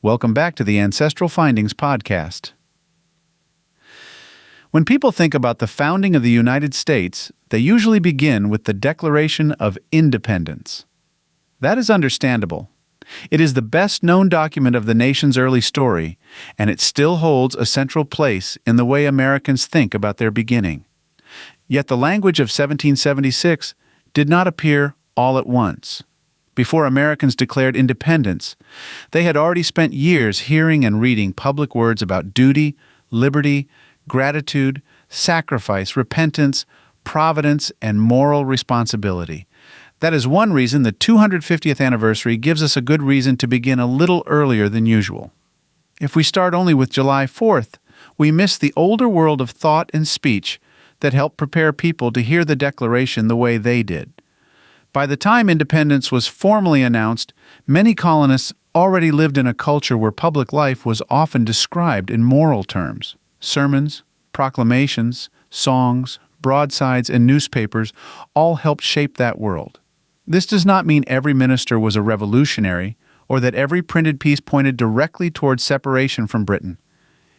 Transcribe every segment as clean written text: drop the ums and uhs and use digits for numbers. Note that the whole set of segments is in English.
Welcome back to the Ancestral Findings podcast. When people think about the founding of the United States, they usually begin with the Declaration of Independence. That is understandable. It is the best-known document of the nation's early story, and it still holds a central place in the way Americans think about their beginning. Yet the language of 1776 did not appear all at once. Before Americans declared independence, they had already spent years hearing and reading public words about duty, liberty, gratitude, sacrifice, repentance, providence, and moral responsibility. That is one reason the 250th anniversary gives us a good reason to begin a little earlier than usual. If we start only with July 4th, we miss the older world of thought and speech that helped prepare people to hear the Declaration the way they did. By the time independence was formally announced, many colonists already lived in a culture where public life was often described in moral terms. Sermons, proclamations, songs, broadsides, and newspapers all helped shape that world. This does not mean every minister was a revolutionary or that every printed piece pointed directly towards separation from Britain.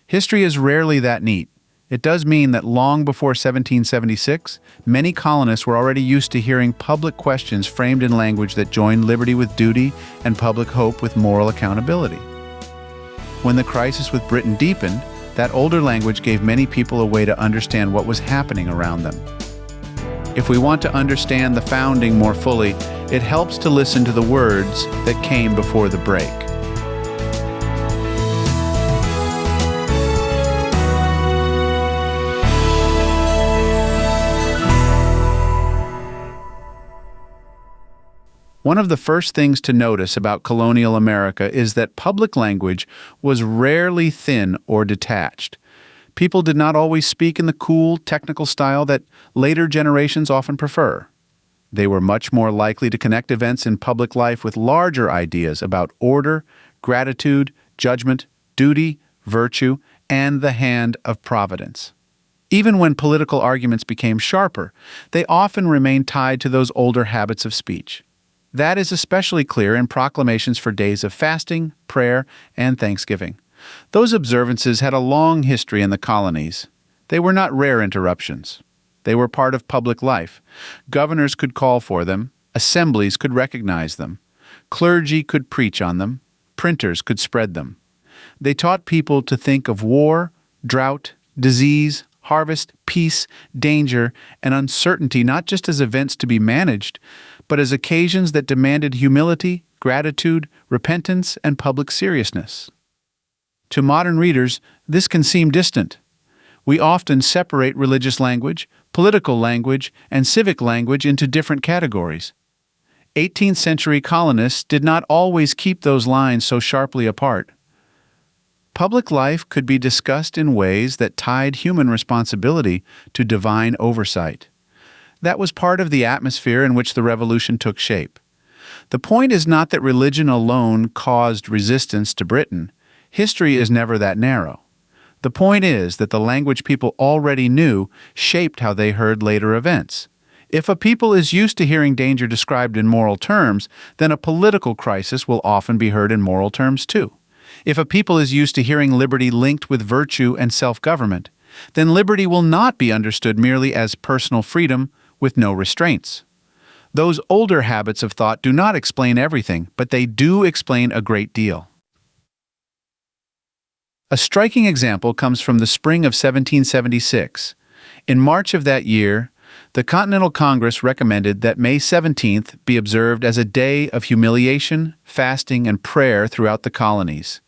History is rarely that neat. It does mean that long before 1776, many colonists were already used to hearing public questions framed in language that joined liberty with duty and public hope with moral accountability. When the crisis with Britain deepened, that older language gave many people a way to understand what was happening around them. If we want to understand the founding more fully, it helps to listen to the words that came before the break. One of the first things to notice about colonial America is that public language was rarely thin or detached. People did not always speak in the cool, technical style that later generations often prefer. They were much more likely to connect events in public life with larger ideas about order, gratitude, judgment, duty, virtue, and the hand of providence. Even when political arguments became sharper, they often remained tied to those older habits of speech. That is especially clear in proclamations for days of fasting, prayer, and thanksgiving. Those observances had a long history in the colonies. They were not rare interruptions. They were part of public life. Governors could call for them, assemblies could recognize them, clergy could preach on them, printers could spread them. They taught people to think of war, drought, disease, harvest, peace, danger, and uncertainty not just as events to be managed, but as occasions that demanded humility, gratitude, repentance, and public seriousness. To modern readers, this can seem distant. We often separate religious language, political language, and civic language into different categories. 18th century colonists did not always keep those lines so sharply apart. Public life could be discussed in ways that tied human responsibility to divine oversight. That was part of the atmosphere in which the revolution took shape. The point is not that religion alone caused resistance to Britain. History is never that narrow. The point is that the language people already knew shaped how they heard later events. If a people is used to hearing danger described in moral terms, then a political crisis will often be heard in moral terms too. If a people is used to hearing liberty linked with virtue and self-government, then liberty will not be understood merely as personal freedom with no restraints. Those older habits of thought do not explain everything, but they do explain a great deal. A striking example comes from the spring of 1776. In March of that year, the Continental Congress recommended that May 17th be observed as a day of humiliation, fasting, and prayer throughout the colonies.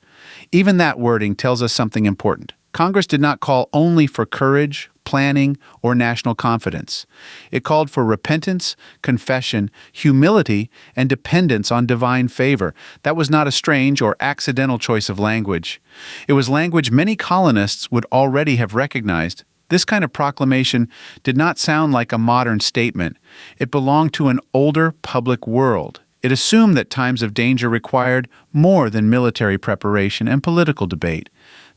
Even that wording tells us something important. Congress did not call only for courage, planning, or national confidence. It called for repentance, confession, humility, and dependence on divine favor. That was not a strange or accidental choice of language. It was language many colonists would already have recognized. This kind of proclamation did not sound like a modern statement. It belonged to an older public world. It assumed that times of danger required more than military preparation and political debate.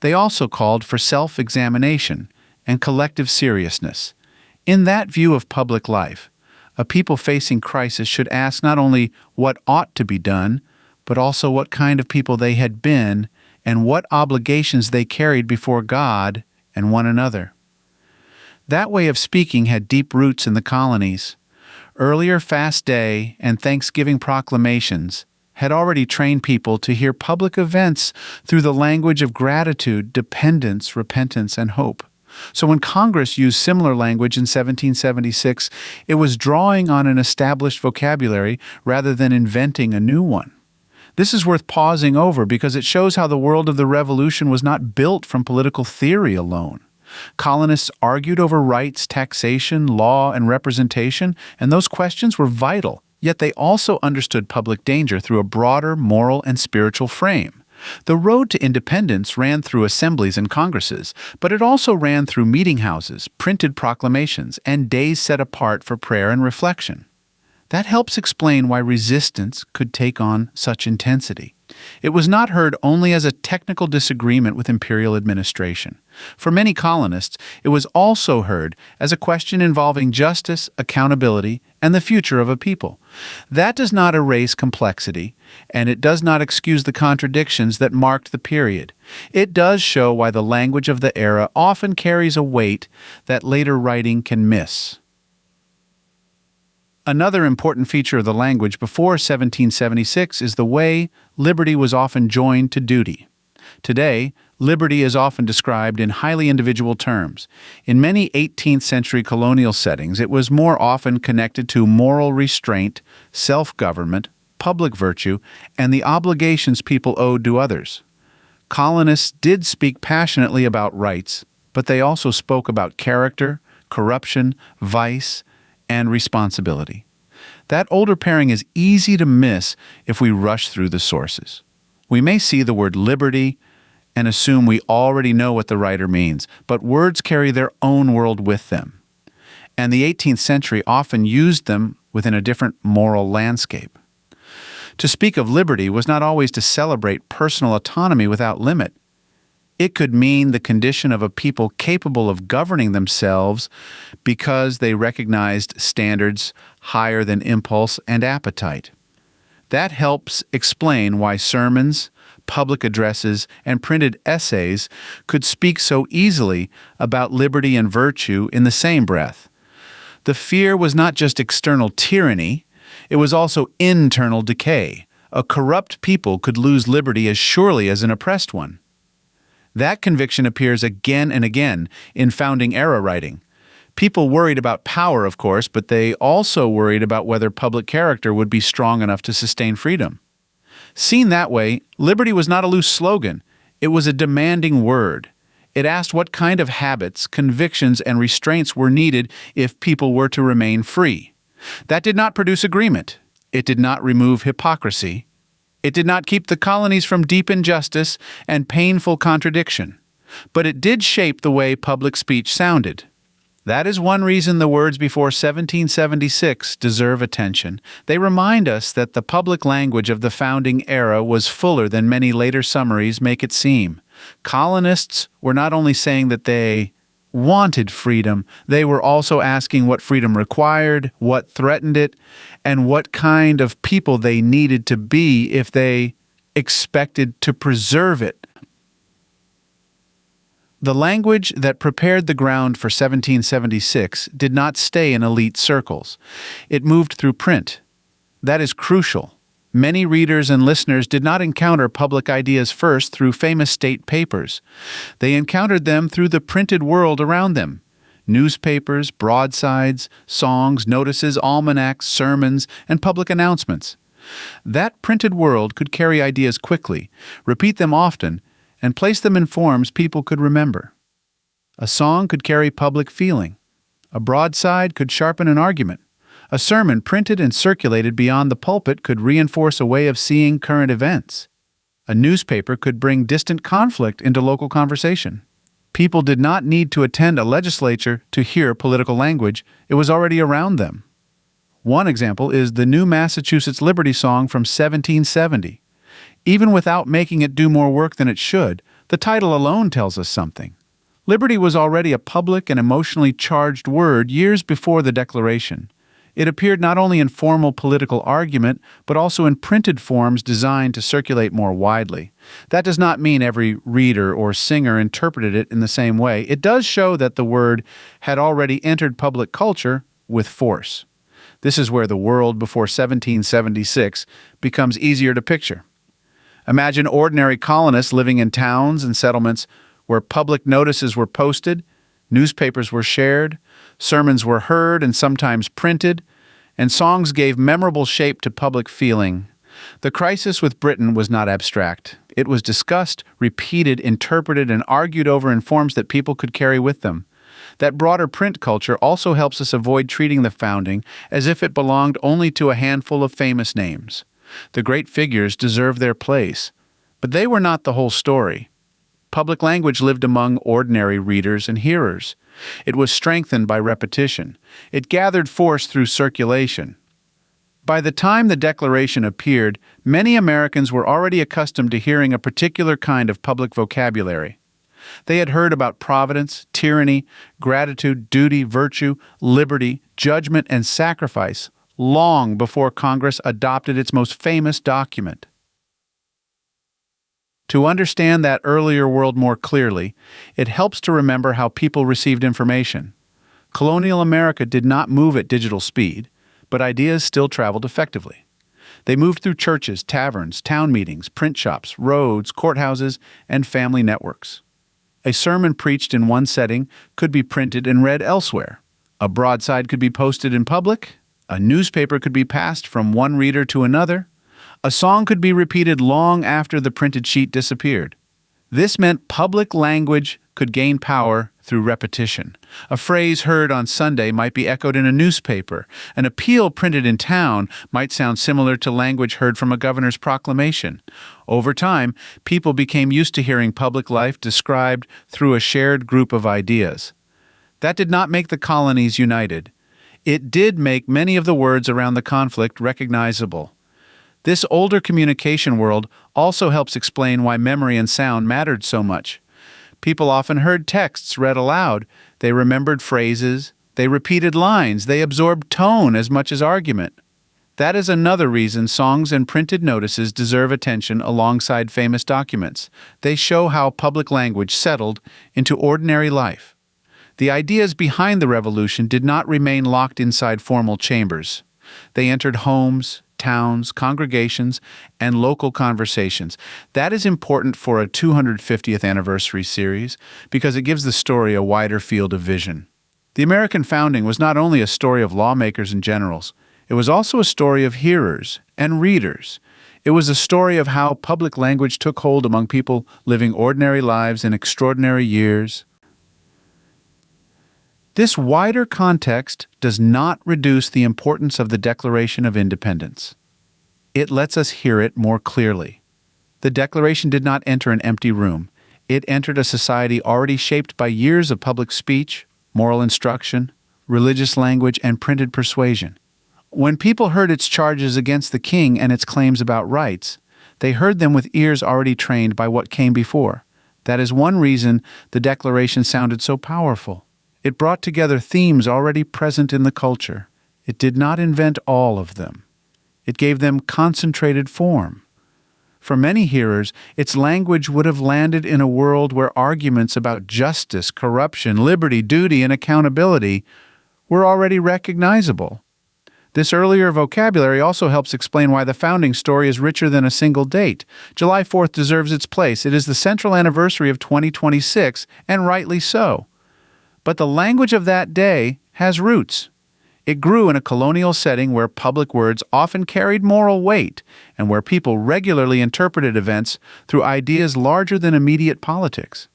They also called for self-examination and collective seriousness. In that view of public life, a people facing crisis should ask not only what ought to be done, but also what kind of people they had been and what obligations they carried before God and one another. That way of speaking had deep roots in the colonies. Earlier fast day and Thanksgiving proclamations had already trained people to hear public events through the language of gratitude, dependence, repentance, and hope. So when Congress used similar language in 1776, it was drawing on an established vocabulary rather than inventing a new one. This is worth pausing over because it shows how the world of the Revolution was not built from political theory alone. Colonists argued over rights, taxation, law, and representation, and those questions were vital. Yet they also understood public danger through a broader moral and spiritual frame. The road to independence ran through assemblies and congresses, but it also ran through meeting houses, printed proclamations, and days set apart for prayer and reflection. That helps explain why resistance could take on such intensity. It was not heard only as a technical disagreement with imperial administration. For many colonists, it was also heard as a question involving justice, accountability, and the future of a people. That does not erase complexity, and it does not excuse the contradictions that marked the period. It does show why the language of the era often carries a weight that later writing can miss. Another important feature of the language before 1776 is the way liberty was often joined to duty. Today, liberty is often described in highly individual terms. In many 18th century colonial settings, it was more often connected to moral restraint, self-government, public virtue, and the obligations people owed to others. Colonists did speak passionately about rights, but they also spoke about character, corruption, vice, and responsibility. That older pairing is easy to miss if we rush through the sources. We may see the word liberty and assume we already know what the writer means, but words carry their own world with them. And the 18th century often used them within a different moral landscape. To speak of liberty was not always to celebrate personal autonomy without limit. It could mean the condition of a people capable of governing themselves because they recognized standards higher than impulse and appetite. That helps explain why sermons, public addresses, and printed essays could speak so easily about liberty and virtue in the same breath. The fear was not just external tyranny, it was also internal decay. A corrupt people could lose liberty as surely as an oppressed one. That conviction appears again and again in founding-era writing. People worried about power, of course, but they also worried about whether public character would be strong enough to sustain freedom. Seen that way, liberty was not a loose slogan. It was a demanding word. It asked what kind of habits, convictions, and restraints were needed if people were to remain free. That did not produce agreement. It did not remove hypocrisy. It did not keep the colonies from deep injustice and painful contradiction, but it did shape the way public speech sounded. That is one reason the words before 1776 deserve attention. They remind us that the public language of the founding era was fuller than many later summaries make it seem. Colonists were not only saying that they wanted freedom, they were also asking what freedom required, what threatened it, and what kind of people they needed to be if they expected to preserve it. The language that prepared the ground for 1776 did not stay in elite circles. It moved through print. That is crucial. Many readers and listeners did not encounter public ideas first through famous state papers. They encountered them through the printed world around them. Newspapers, broadsides, songs, notices, almanacs, sermons, and public announcements. That printed world could carry ideas quickly, repeat them often, and place them in forms people could remember. A song could carry public feeling. A broadside could sharpen an argument. A sermon printed and circulated beyond the pulpit could reinforce a way of seeing current events. A newspaper could bring distant conflict into local conversation. People did not need to attend a legislature to hear political language. It was already around them. One example is the New Massachusetts Liberty Song from 1770. Even without making it do more work than it should, the title alone tells us something. Liberty was already a public and emotionally charged word years before the Declaration. It appeared not only in formal political argument, but also in printed forms designed to circulate more widely. That does not mean every reader or singer interpreted it in the same way. It does show that the word had already entered public culture with force. This is where the world before 1776 becomes easier to picture. Imagine ordinary colonists living in towns and settlements where public notices were posted, newspapers were shared, sermons were heard and sometimes printed, and songs gave memorable shape to public feeling. The crisis with Britain was not abstract. It was discussed, repeated, interpreted, and argued over in forms that people could carry with them. That broader print culture also helps us avoid treating the founding as if it belonged only to a handful of famous names. The great figures deserve their place, but they were not the whole story. Public language lived among ordinary readers and hearers. It was strengthened by repetition. It gathered force through circulation. By the time the Declaration appeared, many Americans were already accustomed to hearing a particular kind of public vocabulary. They had heard about providence, tyranny, gratitude, duty, virtue, liberty, judgment, and sacrifice long before Congress adopted its most famous document. To understand that earlier world more clearly, it helps to remember how people received information. Colonial America did not move at digital speed, but ideas still traveled effectively. They moved through churches, taverns, town meetings, print shops, roads, courthouses, and family networks. A sermon preached in one setting could be printed and read elsewhere. A broadside could be posted in public. A newspaper could be passed from one reader to another. A song could be repeated long after the printed sheet disappeared. This meant public language could gain power through repetition. A phrase heard on Sunday might be echoed in a newspaper. An appeal printed in town might sound similar to language heard from a governor's proclamation. Over time, people became used to hearing public life described through a shared group of ideas. That did not make the colonies united. It did make many of the words around the conflict recognizable. This older communication world also helps explain why memory and sound mattered so much. People often heard texts read aloud. They remembered phrases. They repeated lines. They absorbed tone as much as argument. That is another reason songs and printed notices deserve attention alongside famous documents. They show how public language settled into ordinary life. The ideas behind the revolution did not remain locked inside formal chambers. They entered homes, towns, congregations, and local conversations. That is important for a 250th anniversary series because it gives the story a wider field of vision. The American founding was not only a story of lawmakers and generals, it was also a story of hearers and readers. It was a story of how public language took hold among people living ordinary lives in extraordinary years. This wider context does not reduce the importance of the Declaration of Independence. It lets us hear it more clearly. The Declaration did not enter an empty room. It entered a society already shaped by years of public speech, moral instruction, religious language, and printed persuasion. When people heard its charges against the king and its claims about rights, they heard them with ears already trained by what came before. That is one reason the Declaration sounded so powerful. It brought together themes already present in the culture. It did not invent all of them. It gave them concentrated form. For many hearers, its language would have landed in a world where arguments about justice, corruption, liberty, duty, and accountability were already recognizable. This earlier vocabulary also helps explain why the founding story is richer than a single date. July 4th deserves its place. It is the central anniversary of 2026, and rightly so. But the language of that day has roots. It grew in a colonial setting where public words often carried moral weight and where people regularly interpreted events through ideas larger than immediate politics.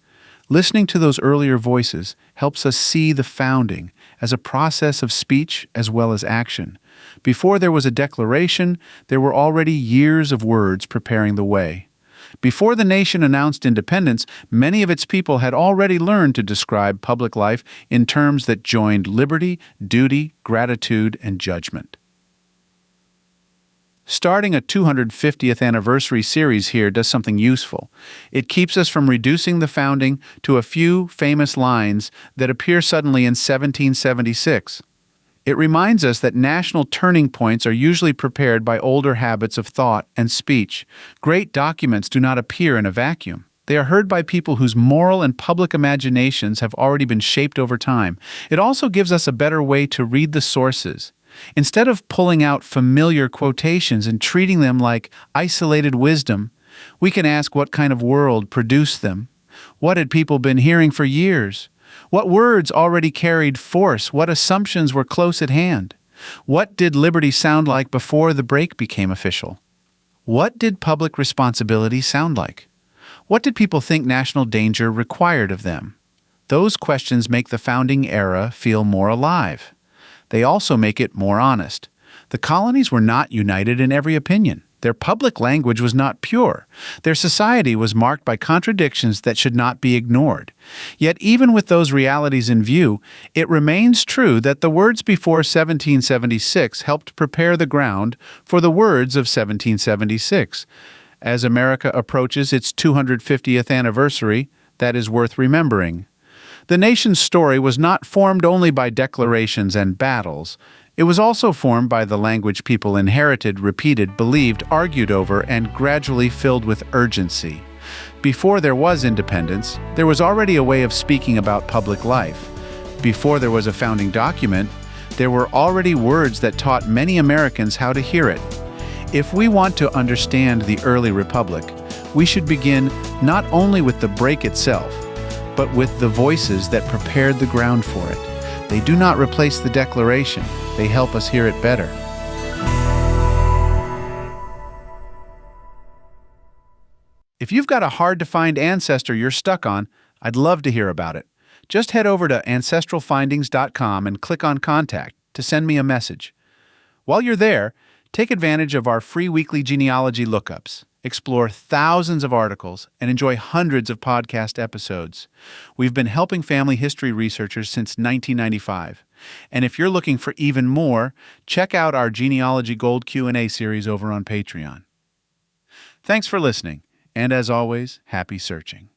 Listening to those earlier voices helps us see the founding as a process of speech as well as action. Before there was a declaration, there were already years of words preparing the way. Before the nation announced independence, many of its people had already learned to describe public life in terms that joined liberty, duty, gratitude, and judgment. Starting a 250th anniversary series here does something useful. It keeps us from reducing the founding to a few famous lines that appear suddenly in 1776. It reminds us that national turning points are usually prepared by older habits of thought and speech. Great documents do not appear in a vacuum. They are heard by people whose moral and public imaginations have already been shaped over time. It also gives us a better way to read the sources. Instead of pulling out familiar quotations and treating them like isolated wisdom, we can ask what kind of world produced them. What had people been hearing for years? What words already carried force? What assumptions were close at hand? What did liberty sound like before the break became official? What did public responsibility sound like? What did people think national danger required of them? Those questions make the founding era feel more alive. They also make it more honest. The colonies were not united in every opinion. Their public language was not pure. Their society was marked by contradictions that should not be ignored. Yet even with those realities in view, it remains true that the words before 1776 helped prepare the ground for the words of 1776. As America approaches its 250th anniversary, that is worth remembering. The nation's story was not formed only by declarations and battles. It was also formed by the language people inherited, repeated, believed, argued over, and gradually filled with urgency. Before there was independence, there was already a way of speaking about public life. Before there was a founding document, there were already words that taught many Americans how to hear it. If we want to understand the early republic, we should begin not only with the break itself, but with the voices that prepared the ground for it. They do not replace the Declaration. They help us hear it better. If you've got a hard-to-find ancestor you're stuck on, I'd love to hear about it. Just head over to ancestralfindings.com and click on Contact to send me a message. While you're there, take advantage of our free weekly genealogy lookups. Explore thousands of articles and enjoy hundreds of podcast episodes. We've been helping family history researchers since 1995. And if you're looking for even more, check out our Genealogy Gold Q&A series over on Patreon. Thanks for listening, and as always, happy searching.